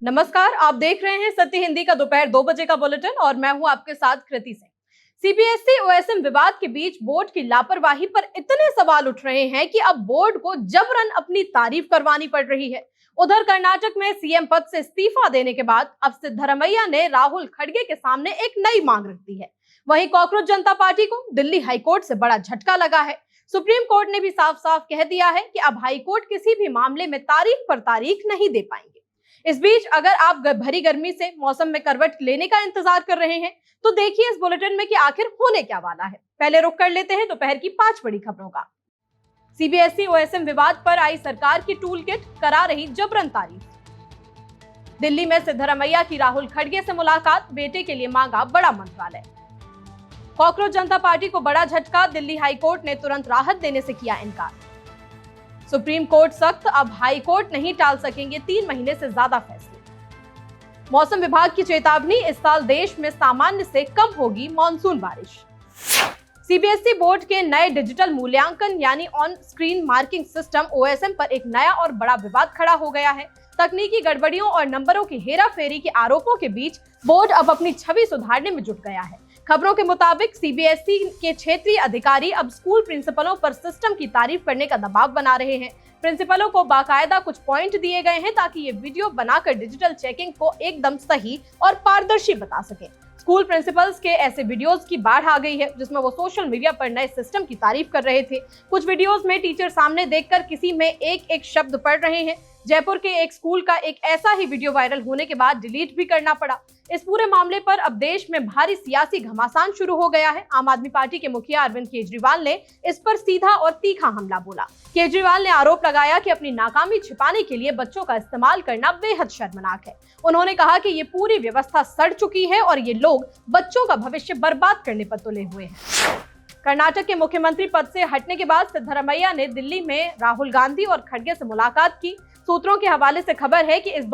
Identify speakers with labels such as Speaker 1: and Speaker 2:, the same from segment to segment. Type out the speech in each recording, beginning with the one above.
Speaker 1: नमस्कार, आप देख रहे हैं सत्य हिंदी का दोपहर 2 बजे का बुलेटिन और मैं हूं आपके साथ कृति सिंह। सीबीएसई ओएसएम विवाद के बीच बोर्ड की लापरवाही पर इतने सवाल उठ रहे हैं कि अब बोर्ड को जबरन अपनी तारीफ करवानी पड़ रही है। उधर कर्नाटक में सीएम पद से इस्तीफा देने के बाद अब सिद्धरमैया ने राहुल खड़गे के सामने एक नई मांग रख दी है। वहीं कांग्रेस जनता पार्टी को दिल्ली हाईकोर्ट से बड़ा झटका लगा है। सुप्रीम कोर्ट ने भी साफ साफ कह दिया है कि अब हाईकोर्ट किसी भी मामले में तारीख पर तारीख नहीं दे पाएंगे। इस बीच अगर आप भरी गर्मी से मौसम में करवट लेने का इंतजार कर रहे हैं तो देखिए इस बुलेटिन में कि आखिर होने क्या वाला है। पहले रुक कर लेते हैं दोपहर की 5 बड़ी खबरों का। सीबीएसई ओएसएम विवाद पर आई सरकार की टूल किट, करा रही जबरन तारीफ। दिल्ली में सिद्धरमैया की राहुल खड़गे से मुलाकात, बेटे के लिए मांगा बड़ा मंत्रालय। कांग्रेस जनता पार्टी को बड़ा झटका, दिल्ली हाईकोर्ट ने तुरंत राहत देने से किया इनकार। सुप्रीम कोर्ट सख्त, अब हाई कोर्ट नहीं टाल सकेंगे 3 महीने से ज्यादा फैसले। मौसम विभाग की चेतावनी, इस साल देश में सामान्य से कम होगी मॉनसून बारिश। सीबीएसई बोर्ड के नए डिजिटल मूल्यांकन यानी on screen marking system OSM पर एक नया और बड़ा विवाद खड़ा हो गया है। तकनीकी गड़बड़ियों और नंबरों की हेराफेरी के आरोपों के बीच बोर्ड अब अपनी छवि सुधारने में जुट गया है। खबरों के मुताबिक सीबीएसई के क्षेत्रीय अधिकारी अब स्कूल प्रिंसिपलों पर सिस्टम की तारीफ करने का दबाव बना रहे हैं। प्रिंसिपलों को बाकायदा कुछ पॉइंट दिए गए हैं ताकि ये वीडियो बनाकर डिजिटल चेकिंग को एकदम सही और पारदर्शी बता सके। स्कूल प्रिंसिपल्स के ऐसे वीडियोस की बाढ़ आ गई है जिसमें वो सोशल मीडिया पर नए सिस्टम की तारीफ कर रहे थे। कुछ वीडियोस में टीचर सामने देखकर किसी में एक एक शब्द पढ़ रहे हैं। जयपुर के एक स्कूल का एक ऐसा ही वीडियो वायरल होने के बाद डिलीट भी करना पड़ा। इस पूरे मामले पर अब देश में भारी सियासी घमासान शुरू हो गया है। आम आदमी पार्टी के मुखिया अरविंद केजरीवाल ने इस पर सीधा और तीखा हमला बोला। केजरीवाल ने आरोप लगाया कि अपनी नाकामी छिपाने के लिए बच्चों का इस्तेमाल करना बेहद शर्मनाक है। उन्होंने कहा कि ये पूरी व्यवस्था सड़ चुकी है और ये लोग बच्चों का भविष्य बर्बाद करने पर तुले हुए हैं। कर्नाटक के मुख्यमंत्री पद से हटने के बाद सिद्धरमैया ने दिल्ली में राहुल गांधी और खड़गे से मुलाकात की। सूत्रों के हवाले से खबर है कि इस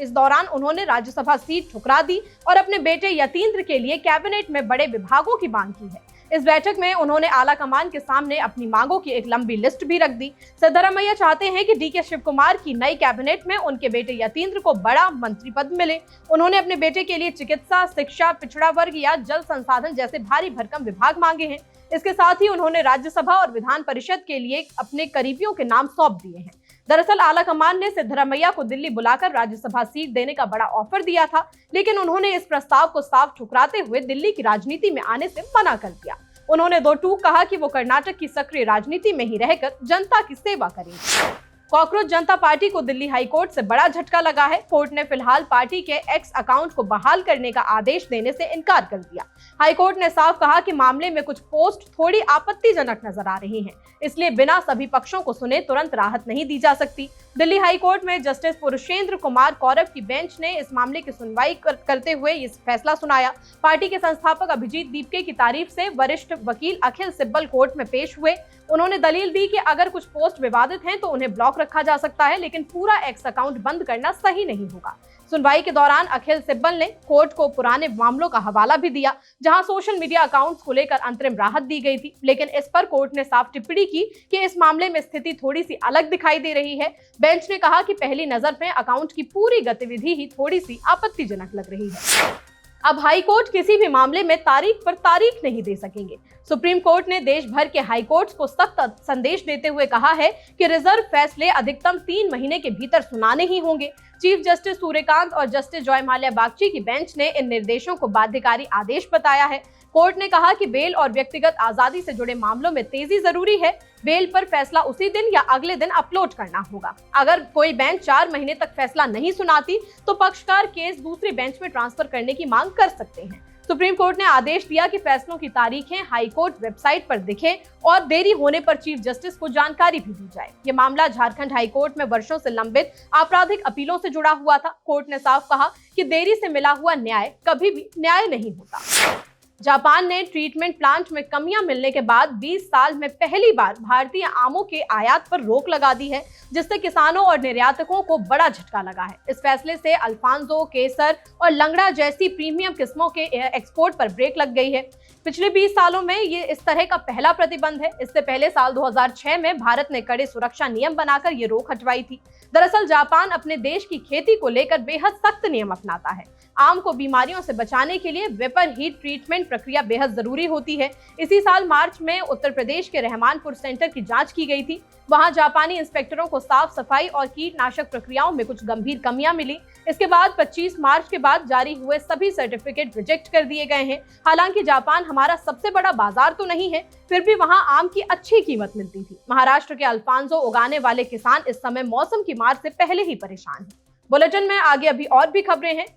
Speaker 1: दौरान उन्होंने राज्यसभा सीट ठुकरा दी और अपने बेटे यतीन्द्र के लिए कैबिनेट में बड़े विभागों की मांग की है। इस बैठक में उन्होंने आला कमान के सामने अपनी मांगों की एक लंबी लिस्ट भी रख दी। सिद्धरमैया चाहते हैं कि डीके शिव कुमार की नई कैबिनेट में उनके बेटे यतीन्द्र को बड़ा मंत्री पद मिले। उन्होंने अपने बेटे के लिए चिकित्सा, शिक्षा, पिछड़ा वर्ग या जल संसाधन जैसे भारी भरकम विभाग मांगे हैं। इसके साथ ही उन्होंने राज्यसभा और विधान परिषद के लिए अपने करीबियों के नाम सौंप दिए हैं। दरअसल आला कमान ने सिद्धरमैया को दिल्ली बुलाकर राज्यसभा सीट देने का बड़ा ऑफर दिया था, लेकिन उन्होंने इस प्रस्ताव को साफ ठुकराते हुए दिल्ली की राजनीति में आने से मना कर दिया। उन्होंने दो टूक कहा कि वो कर्नाटक की सक्रिय राजनीति में ही रहकर जनता की सेवा करेंगे। कांग्रेस जनता पार्टी को दिल्ली हाईकोर्ट से बड़ा झटका लगा है। कोर्ट ने फिलहाल पार्टी के एक्स अकाउंट को बहाल करने का आदेश देने से इनकार कर दिया। हाईकोर्ट ने साफ कहा कि मामले में कुछ पोस्ट थोड़ी आपत्तिजनक नजर आ रही हैं, इसलिए बिना सभी पक्षों को सुने तुरंत राहत नहीं दी जा सकती। दिल्ली हाईकोर्ट में जस्टिस पुरुषेंद्र कुमार कौरव की बेंच ने इस मामले की सुनवाई करते हुए इस फैसला सुनाया। पार्टी के संस्थापक अभिजीत दीपके की तारीफ से वरिष्ठ वकील अखिल सिब्बल कोर्ट में पेश हुए। उन्होंने दलील दी कि अगर कुछ पोस्ट विवादित हैं तो उन्हें ब्लॉक रखा जा सकता है, लेकिन पूरा एक्स अकाउंट बंद करना सही नहीं होगा। सुनवाई के दौरान अखिल सिब्बल ने कोर्ट को पुराने मामलों का हवाला भी दिया, जहां सोशल मीडिया अकाउंट्स को लेकर अंतरिम राहत दी गई थी, लेकिन इस पर कोर्ट ने साफ टिप्पणी की कि इस मामले में स्थिति थोड़ी सी अलग दिखाई दे रही है। बेंच ने कहा कि पहली नजर में अकाउंट की पूरी गतिविधि ही थोड़ी सी आपत्तिजनक लग रही है। अब हाई कोर्ट किसी भी मामले में तारीख पर तारीख नहीं दे सकेंगे। सुप्रीम कोर्ट ने देश भर के हाई कोर्ट्स को सख्त संदेश देते हुए कहा है कि रिजर्व फैसले अधिकतम 3 महीने के भीतर सुनाने ही होंगे। चीफ जस्टिस सूर्यकांत और जस्टिस जॉय माल्या बागची की बेंच ने इन निर्देशों को बाध्यकारी आदेश बताया है। कोर्ट ने कहा कि बेल और व्यक्तिगत आजादी से जुड़े मामलों में तेजी जरूरी है। बेल पर फैसला उसी दिन या अगले दिन अपलोड करना होगा। अगर कोई बेंच 4 महीने तक फैसला नहीं सुनाती तो पक्षकार केस दूसरी बेंच में ट्रांसफर करने की मांग कर सकते हैं। सुप्रीम कोर्ट ने आदेश दिया कि फैसलों की तारीखें हाई कोर्ट वेबसाइट पर दिखें और देरी होने पर चीफ जस्टिस को जानकारी भी दी जाए। ये मामला झारखंड हाई कोर्ट में वर्षों से लंबित आपराधिक अपीलों से जुड़ा हुआ था। कोर्ट ने साफ कहा कि देरी से मिला हुआ न्याय कभी भी न्याय नहीं होता। जापान ने ट्रीटमेंट प्लांट में कमियां मिलने के बाद 20 साल में पहली बार भारतीय आमों के आयात पर रोक लगा दी है, जिससे किसानों और निर्यातकों को बड़ा झटका लगा है। इस फैसले से अल्फांसो, केसर और लंगड़ा जैसी प्रीमियम किस्मों के एक्सपोर्ट पर ब्रेक लग गई है। पिछले 20 सालों में ये इस तरह का पहला प्रतिबंध है। इससे पहले साल 2006 में भारत ने कड़े सुरक्षा नियम बनाकर ये रोक हटवाई थी। दरअसल जापान अपने देश की खेती को लेकर बेहद सख्त नियम अपनाता है। आम को बीमारियों से बचाने के लिए वेपर हीट ट्रीटमेंट प्रक्रिया बेहद जरूरी होती है। इसी साल मार्च में उत्तर प्रदेश के रहमानपुर सेंटर की जांच की गई थी। वहां जापानी इंस्पेक्टरों को साफ सफाई और कीटनाशक प्रक्रियाओं में कुछ गंभीर कमियां मिली। इसके बाद 25 मार्च के बाद जारी हुए सभी सर्टिफिकेट रिजेक्ट कर दिए गए हैं। हालांकि जापान हमारा सबसे बड़ा बाजार तो नहीं है, फिर भी वहां आम की अच्छी कीमत मिलती थी। महाराष्ट्र के अल्फांसो उगाने वाले किसान इस समय मौसम की मार से पहले ही परेशान हैं। बुलेटिन में आगे अभी और भी खबरें हैं।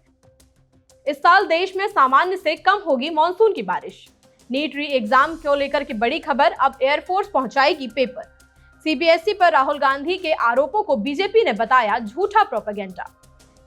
Speaker 1: इस साल देश में सामान्य से कम होगी मानसून की बारिश। नीट री एग्जाम को लेकर की बड़ी खबर, अब एयरफोर्स पहुंचाएगी पेपर। सीबीएसई पर राहुल गांधी के आरोपों को बीजेपी ने बताया झूठा प्रोपेगेंडा।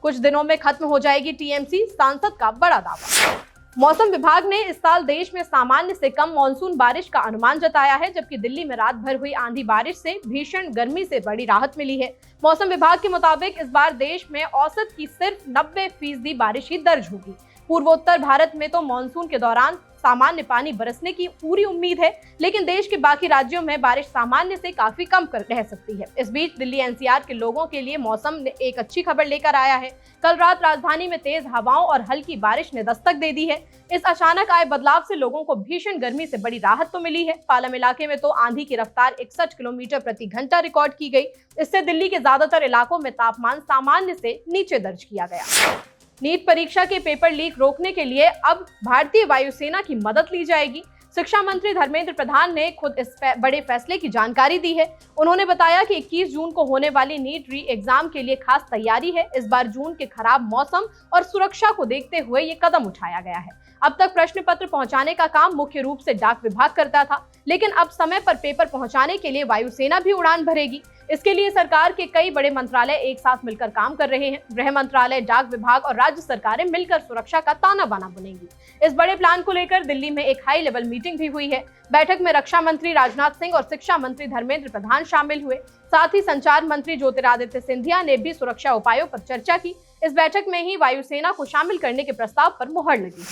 Speaker 1: कुछ दिनों में खत्म हो जाएगी टीएमसी, सांसद का बड़ा दावा। मौसम विभाग ने इस साल देश में सामान्य से कम मानसून बारिश का अनुमान जताया है, जबकि दिल्ली में रात भर हुई आंधी बारिश से भीषण गर्मी से बड़ी राहत मिली है। मौसम विभाग के मुताबिक इस बार देश में औसत की सिर्फ 90% बारिश ही दर्ज होगी। पूर्वोत्तर भारत में तो मानसून के दौरान सामान्य पानी बरसने की पूरी उम्मीद है, लेकिन देश के बाकी राज्यों में बारिश सामान्य से काफी कम रह सकती है। इस बीच दिल्ली एनसीआर के लोगों के लिए मौसम ने एक अच्छी खबर लेकर आया है। कल रात राजधानी में तेज हवाओं और हल्की बारिश ने दस्तक दे दी है। इस अचानक आए बदलाव से लोगों को भीषण गर्मी से बड़ी राहत तो मिली है। पालम इलाके में तो आंधी की रफ्तार 61 किलोमीटर प्रति घंटा रिकॉर्ड की गई। इससे दिल्ली के ज्यादातर इलाकों में तापमान सामान्य से नीचे दर्ज किया गया। नीट परीक्षा के पेपर लीक रोकने के लिए अब भारतीय वायुसेना की मदद ली जाएगी। शिक्षा मंत्री धर्मेंद्र प्रधान ने खुद इस बड़े फैसले की जानकारी दी है। उन्होंने बताया कि 21 जून को होने वाली नीट री एग्जाम के लिए खास तैयारी है। इस बार जून के खराब मौसम और सुरक्षा को देखते हुए ये कदम उठाया गया है। अब तक प्रश्न पत्र पहुंचाने का काम मुख्य रूप से डाक विभाग करता था, लेकिन अब समय पर पेपर पहुंचाने के लिए वायुसेना भी उड़ान भरेगी। इसके लिए सरकार के कई बड़े मंत्रालय एक साथ मिलकर काम कर रहे हैं। गृह मंत्रालय, डाक विभाग और राज्य सरकारें मिलकर सुरक्षा का ताना बाना बुनेंगी। इस बड़े प्लान को लेकर दिल्ली में एक हाई लेवल मीटिंग भी हुई है। बैठक में रक्षा मंत्री राजनाथ सिंह और शिक्षा मंत्री धर्मेंद्र प्रधान शामिल हुए। साथ ही संचार मंत्री ज्योतिरादित्य सिंधिया ने भी सुरक्षा उपायों पर चर्चा की। इस बैठक में ही वायुसेना को शामिल करने के प्रस्ताव पर मुहर लगी।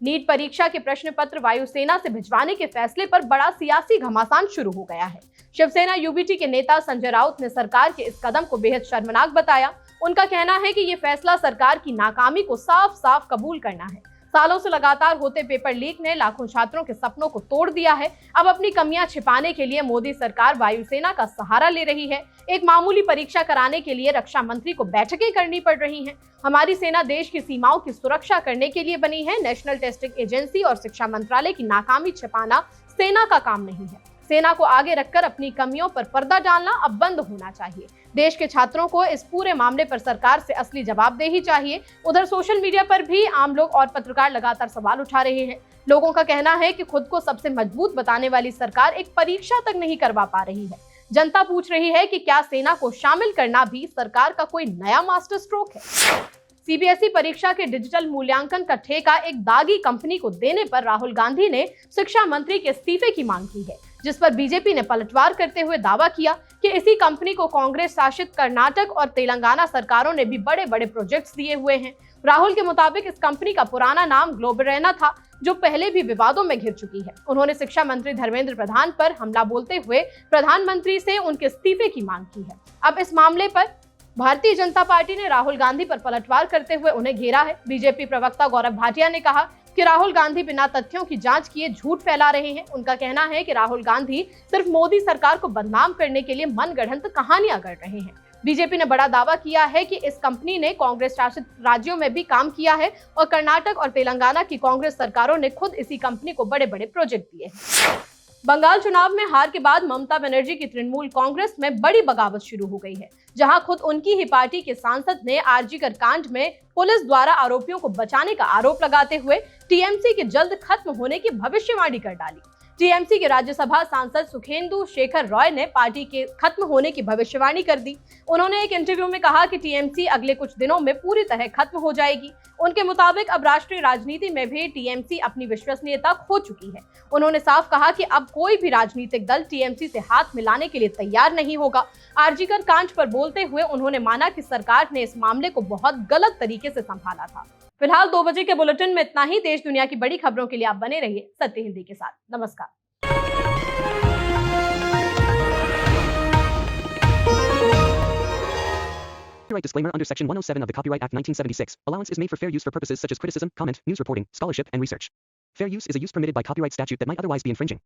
Speaker 1: नीट परीक्षा के प्रश्न पत्र वायुसेना से भिजवाने के फैसले पर बड़ा सियासी घमासान शुरू हो गया है। शिवसेना यूबीटी के नेता संजय राउत ने सरकार के इस कदम को बेहद शर्मनाक बताया। उनका कहना है कि ये फैसला सरकार की नाकामी को साफ साफ कबूल करना है। सालों से लगातार होते पेपर लीक ने लाखों छात्रों के सपनों को तोड़ दिया है। अब अपनी कमियां छिपाने के लिए मोदी सरकार वायुसेना का सहारा ले रही है। एक मामूली परीक्षा कराने के लिए रक्षा मंत्री को बैठकें करनी पड़ रही हैं। हमारी सेना देश की सीमाओं की सुरक्षा करने के लिए बनी है। नेशनल टेस्टिंग एजेंसी और शिक्षा मंत्रालय की नाकामी छिपाना सेना का काम नहीं है। सेना को आगे रखकर अपनी कमियों पर पर्दा डालना अब बंद होना चाहिए। देश के छात्रों को इस पूरे मामले पर सरकार से असली जवाबदेही चाहिए। उधर सोशल मीडिया पर भी आम लोग और पत्रकार लगातार सवाल उठा रहे हैं। लोगों का कहना है कि खुद को सबसे मजबूत बताने वाली सरकार एक परीक्षा तक नहीं करवा पा रही है। जनता पूछ रही है कि क्या सेना को शामिल करना भी सरकार का कोई नया मास्टर स्ट्रोक है। सीबीएसई परीक्षा के डिजिटल मूल्यांकन का ठेका एक दागी कंपनी को देने पर राहुल गांधी ने शिक्षा मंत्री के इस्तीफे की मांग की है, जिस पर बीजेपी ने पलटवार करते हुए दावा किया कि इसी कंपनी को कांग्रेस शासित कर्नाटक और तेलंगाना सरकारों ने भी बड़े बड़े प्रोजेक्ट्स दिए हुए हैं। राहुल के मुताबिक इस कंपनी का पुराना नाम ग्लोबरेना था, जो पहले भी विवादों में घिर चुकी है। उन्होंने शिक्षा मंत्री धर्मेंद्र प्रधान पर हमला बोलते हुए प्रधानमंत्री से उनके इस्तीफे की मांग की है। अब इस मामले पर भारतीय जनता पार्टी ने राहुल गांधी पर पलटवार करते हुए उन्हें घेरा है। बीजेपी प्रवक्ता गौरव भाटिया ने कहा कि राहुल गांधी बिना तथ्यों की जांच किए झूठ फैला रहे हैं। उनका कहना है कि राहुल गांधी सिर्फ मोदी सरकार को बदनाम करने के लिए मनगढ़ंत कहानियां गढ़ रहे हैं। बीजेपी ने बड़ा दावा किया है कि इस कंपनी ने कांग्रेस शासित राज्यों में भी काम किया है और कर्नाटक और तेलंगाना की कांग्रेस सरकारों ने खुद इसी कंपनी को बड़े बड़े प्रोजेक्ट दिए हैं। बंगाल चुनाव में हार के बाद ममता बनर्जी की तृणमूल कांग्रेस में बड़ी बगावत शुरू हो गई है, जहां खुद उनकी ही पार्टी के सांसद ने आरजीकर कांड में पुलिस द्वारा आरोपियों को बचाने का आरोप लगाते हुए टीएमसी के जल्द खत्म होने की भविष्यवाणी कर डाली। टीएमसी के राज्यसभा सांसद सुखेंदु शेखर रॉय ने पार्टी के खत्म होने की भविष्यवाणी कर दी। उन्होंने एक इंटरव्यू में कहा कि टीएमसी अगले कुछ दिनों में पूरी तरह खत्म हो जाएगी। उनके मुताबिक अब राष्ट्रीय राजनीति में भी टीएमसी अपनी विश्वसनीयता खो चुकी है। उन्होंने साफ कहा कि अब कोई भी राजनीतिक दल टीएमसी से हाथ मिलाने के लिए तैयार नहीं होगा। आरजीकर कांड पर बोलते हुए उन्होंने माना कि सरकार ने इस मामले को बहुत गलत तरीके से संभाला था। फिलहाल 2 बजे के बुलेटिन में इतना ही। देश दुनिया की बड़ी खबरों के लिए आप बने रहिए सत्य हिंदी के साथ। नमस्कार।
Speaker 2: Copyright disclaimer under Section 107 of the Copyright Act 1976. Allowance is made for fair use for purposes such as criticism, comment, news reporting, scholarship, and research. Fair use is a use permitted by copyright statute that might otherwise be infringing.